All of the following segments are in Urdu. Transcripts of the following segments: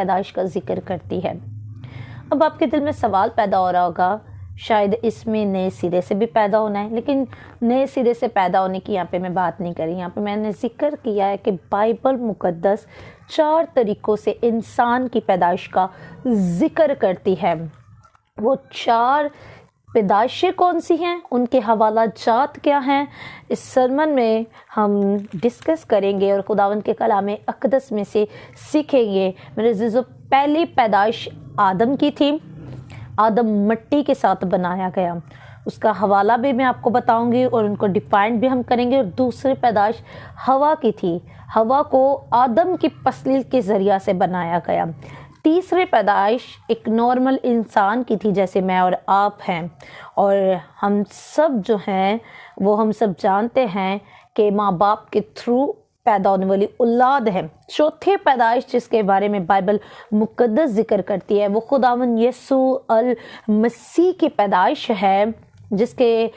پیدائش کا ذکر کرتی ہے۔ اب آپ کے دل میں سوال پیدا ہو رہا ہوگا، شاید اس میں نئے سرے سے بھی پیدا ہونا ہے، لیکن نئے سرے سے پیدا ہونے کی یہاں پہ میں بات نہیں کری۔ یہاں پہ میں نے ذکر کیا ہے کہ بائبل مقدس 4 طریقوں سے انسان کی پیدائش کا ذکر کرتی ہے۔ وہ 4 پیدائشیں کون سی ہیں، ان کے حوالہ جات کیا ہیں، اس سرمن میں ہم ڈسکس کریں گے اور خداوند کے کلام اقدس میں سے سیکھیں گے۔ میرے عزیزو، پہلی پیدائش آدم کی تھی۔ آدم مٹی کے ساتھ بنایا گیا، اس کا حوالہ بھی میں آپ کو بتاؤں گی اور ان کو ڈیفائن بھی ہم کریں گے۔ اور دوسری پیدائش ہوا کی تھی، ہوا کو آدم کی پسلی کے ذریعہ سے بنایا گیا۔ تیسری پیدائش ایک نارمل انسان کی تھی جیسے میں اور آپ ہیں، اور ہم سب جو ہیں وہ ہم سب جانتے ہیں کہ ماں باپ کے تھرو پیدا ہونے والی اولاد ہے۔ چوتھی پیدائش جس کے بارے میں بائبل مقدس ذکر کرتی ہے وہ خداوند یسوع المسیح کی پیدائش ہے، جس کے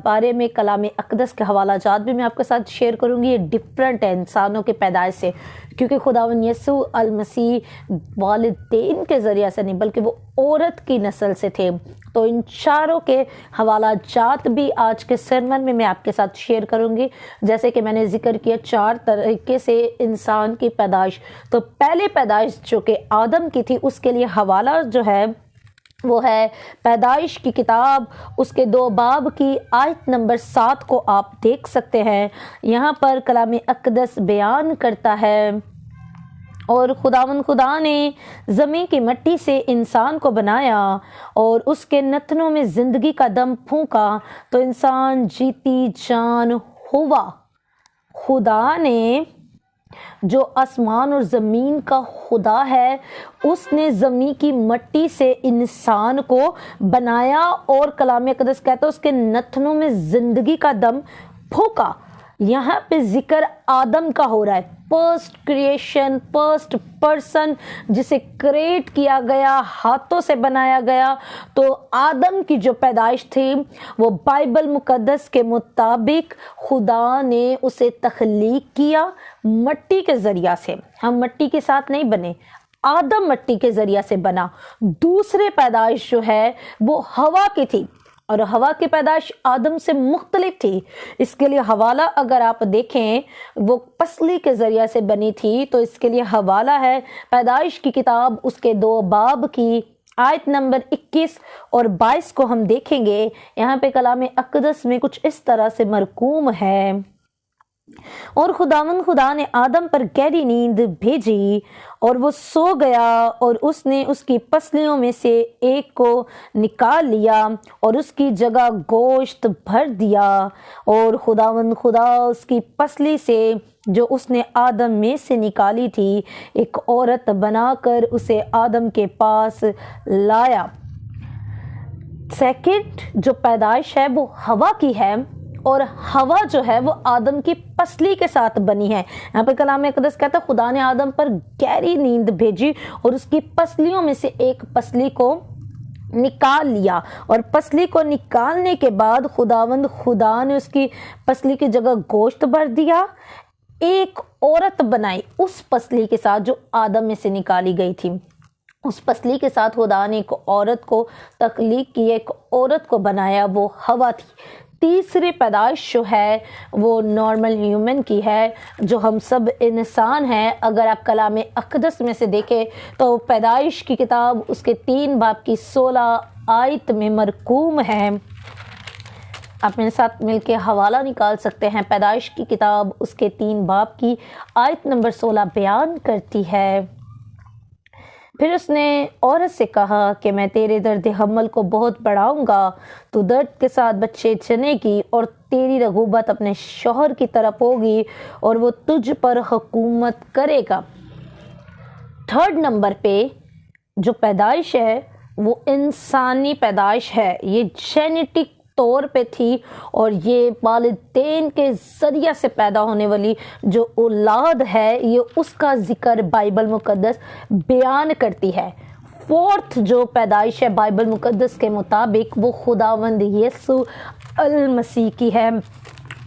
بارے میں کلام اقدس کے حوالہ جات بھی میں آپ کے ساتھ شیئر کروں گی۔ یہ ڈفرینٹ ہے انسانوں کی پیدائش سے، کیونکہ خداوند یسوع المسیح والدین کے ذریعہ سے نہیں بلکہ وہ عورت کی نسل سے تھے۔ تو ان چاروں کے حوالہ جات بھی آج کے سرمن میں آپ کے ساتھ شیئر کروں گی۔ جیسے کہ میں نے ذکر کیا 4 طریقے سے انسان کی پیدائش، تو پہلی پیدائش جو کہ آدم کی تھی اس کے لیے حوالہ جو ہے وہ ہے پیدائش کی کتاب، اس کے 2 باب کی آیت نمبر 7 کو آپ دیکھ سکتے ہیں۔ یہاں پر کلام اقدس بیان کرتا ہے، اور خداوند خدا نے زمین کی مٹی سے انسان کو بنایا اور اس کے نتنوں میں زندگی کا دم پھونکا تو انسان جیتی جان ہوا۔ خدا نے جو آسمان اور زمین کا خدا ہے، اس نے زمین کی مٹی سے انسان کو بنایا، اور کلام اقدس کہتا ہے اس کے نتنوں میں زندگی کا دم پھونکا۔ یہاں پہ ذکر آدم کا ہو رہا ہے، فرسٹ کریشن، فرسٹ پرسن جسے کریٹ کیا گیا، ہاتھوں سے بنایا گیا۔ تو آدم کی جو پیدائش تھی وہ بائبل مقدس کے مطابق خدا نے اسے تخلیق کیا مٹی کے ذریعہ سے۔ ہم مٹی کے ساتھ نہیں بنے، آدم مٹی کے ذریعہ سے بنا۔ دوسری پیدائش جو ہے وہ ہوا کی تھی، اور ہوا کی پیدائش آدم سے مختلف تھی۔ اس کے لیے حوالہ اگر آپ دیکھیں وہ پسلی کے ذریعہ سے بنی تھی، تو اس کے لیے حوالہ ہے پیدائش کی کتاب، اس کے 2 باب کی آیت نمبر 21 اور 22 کو ہم دیکھیں گے۔ یہاں پہ کلام اقدس میں کچھ اس طرح سے مرقوم ہے، اور خداوند خدا نے آدم پر گہری نیند بھیجی اور وہ سو گیا، اور اس نے اس کی پسلیوں میں سے ایک کو نکال لیا اور اس کی جگہ گوشت بھر دیا، اور خداوند خدا اس کی پسلی سے جو اس نے آدم میں سے نکالی تھی ایک عورت بنا کر اسے آدم کے پاس لایا۔ سیکنڈ جو پیدائش ہے وہ ہوا کی ہے، اور ہوا جو ہے وہ آدم کی پسلی کے ساتھ بنی ہے۔ یہاں پہ کلام اقدس کہتا ہے خدا نے آدم پر گہری نیند بھیجی اور اس کی پسلیوں میں سے ایک پسلی کو نکال لیا، اور پسلی کو نکالنے کے بعد خداوند خدا نے اس کی پسلی کی جگہ گوشت بھر دیا، ایک عورت بنائی اس پسلی کے ساتھ جو آدم میں سے نکالی گئی تھی۔ اس پسلی کے ساتھ خدا نے ایک عورت کو تخلیق کی، ایک عورت کو بنایا، وہ ہوا تھی۔ تیسری پیدائش جو ہے وہ نارمل ہیومن کی ہے، جو ہم سب انسان ہیں۔ اگر آپ کلام اقدس میں سے دیکھیں تو پیدائش کی کتاب اس کے 3 باب کی 16 آیت میں مرقوم ہے۔ آپ میرے ساتھ مل کے حوالہ نکال سکتے ہیں۔ پیدائش کی کتاب اس کے 3 باب کی آیت نمبر 16 بیان کرتی ہے، پھر اس نے عورت سے کہا کہ میں تیرے درد حمل کو بہت بڑھاؤں گا، تو درد کے ساتھ بچے جنے گی اور تیری رغبت اپنے شوہر کی طرف ہوگی اور وہ تجھ پر حکومت کرے گا۔ 3rd نمبر پہ جو پیدائش ہے وہ انسانی پیدائش ہے، یہ جینیٹک طور پہ تھی، اور یہ والدین کے ذریعہ سے پیدا ہونے والی جو اولاد ہے یہ اس کا ذکر بائبل مقدس بیان کرتی ہے۔ 4th جو پیدائش ہے بائبل مقدس کے مطابق وہ خداوند یسوع المسیح کی ہے۔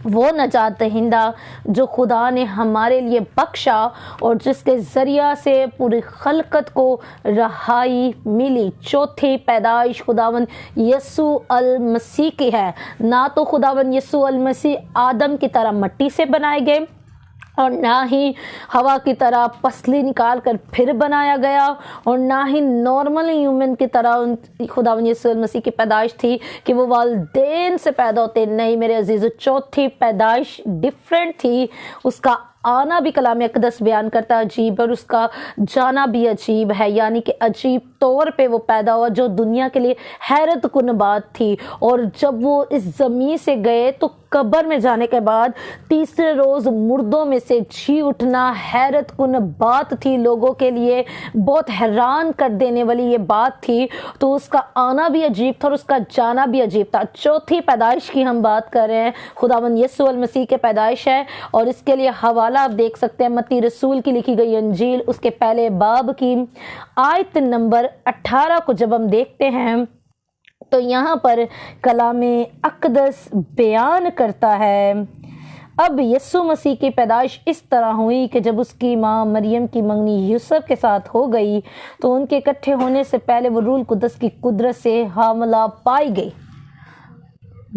وہ نجات دہندہ جو خدا نے ہمارے لیے بخشا اور جس کے ذریعہ سے پوری خلقت کو رہائی ملی۔ چوتھی پیدائش خداوند یسوع المسیح کی ہے۔ نہ تو خداوند یسوع المسیح آدم کی طرح مٹی سے بنائے گئے اور نہ ہی ہوا کی طرح پسلی نکال کر پھر بنایا گیا، اور نہ ہی نارمل ہیومن کی طرح خداوند یسوع المسیح کی پیدائش تھی کہ وہ والدین سے پیدا ہوتے۔ نہیں میرے عزیزو، چوتھی پیدائش ڈیفرنٹ تھی۔ اس کا آنا بھی کلام اقدس بیان کرتا عجیب، اور اس کا جانا بھی عجیب ہے، یعنی کہ عجیب طور پہ وہ پیدا ہوا جو دنیا کے لیے حیرت کن بات تھی۔ اور جب وہ اس زمین سے گئے تو قبر میں جانے کے بعد تیسرے روز مردوں میں سے جی اٹھنا حیرت کن بات تھی، لوگوں کے لیے بہت حیران کر دینے والی یہ بات تھی۔ تو اس کا آنا بھی عجیب تھا اور اس کا جانا بھی عجیب تھا۔ چوتھی پیدائش کی ہم بات کر رہے ہیں، خداوند یسوع المسیح کے پیدائش ہے، اور اس کے لیے حوالہ آپ دیکھ سکتے ہیں متی رسول کی لکھی گئی انجیل اس کے پہلے باب کی آیت نمبر 18 کو جب ہم دیکھتے ہیں تو یہاں پر کلام اقدس بیان کرتا ہے، اب یسوع مسیح کی پیدائش اس طرح ہوئی کہ جب اس کی ماں مریم کی منگنی یوسف کے ساتھ ہو گئی تو ان کے اکٹھے ہونے سے پہلے وہ روح القدس کی قدرت سے حاملہ پائی گئی۔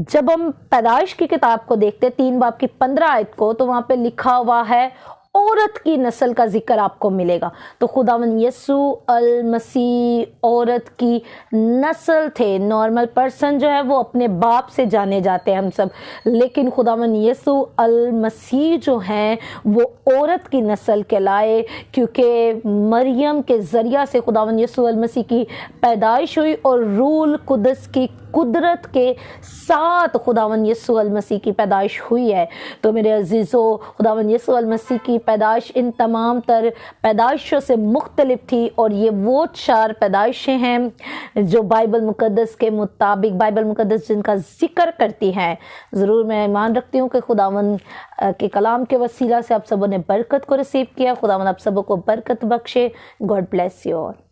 جب ہم پیدائش کی کتاب کو دیکھتے 3 باب کی 15 آیت کو، تو وہاں پہ لکھا ہوا ہے عورت کی نسل کا ذکر آپ کو ملے گا۔ تو خداوند یسوع المسیح عورت کی نسل تھے۔ نارمل پرسن جو ہے وہ اپنے باپ سے جانے جاتے ہیں ہم سب، لیکن خداوند یسوع المسیح جو ہیں وہ عورت کی نسل کہلائے، کیونکہ مریم کے ذریعہ سے خداوند یسوع المسیح کی پیدائش ہوئی اور روح القدس کی قدرت کے ساتھ خداوند یسوع المسیح کی پیدائش ہوئی ہے۔ تو میرے عزیزو، خداوند یسوع المسیح کی پیدائش ان تمام تر پیدائشوں سے مختلف تھی، اور یہ وہ 4 پیدائشیں ہیں جو بائبل مقدس کے مطابق، بائبل مقدس جن کا ذکر کرتی ہیں۔ ضرور میں ایمان رکھتی ہوں کہ خداوند کے کلام کے وسیلہ سے آپ سبوں نے برکت کو رسیو کیا۔ خداوند آپ سبوں کو برکت بخشے۔ God bless you all.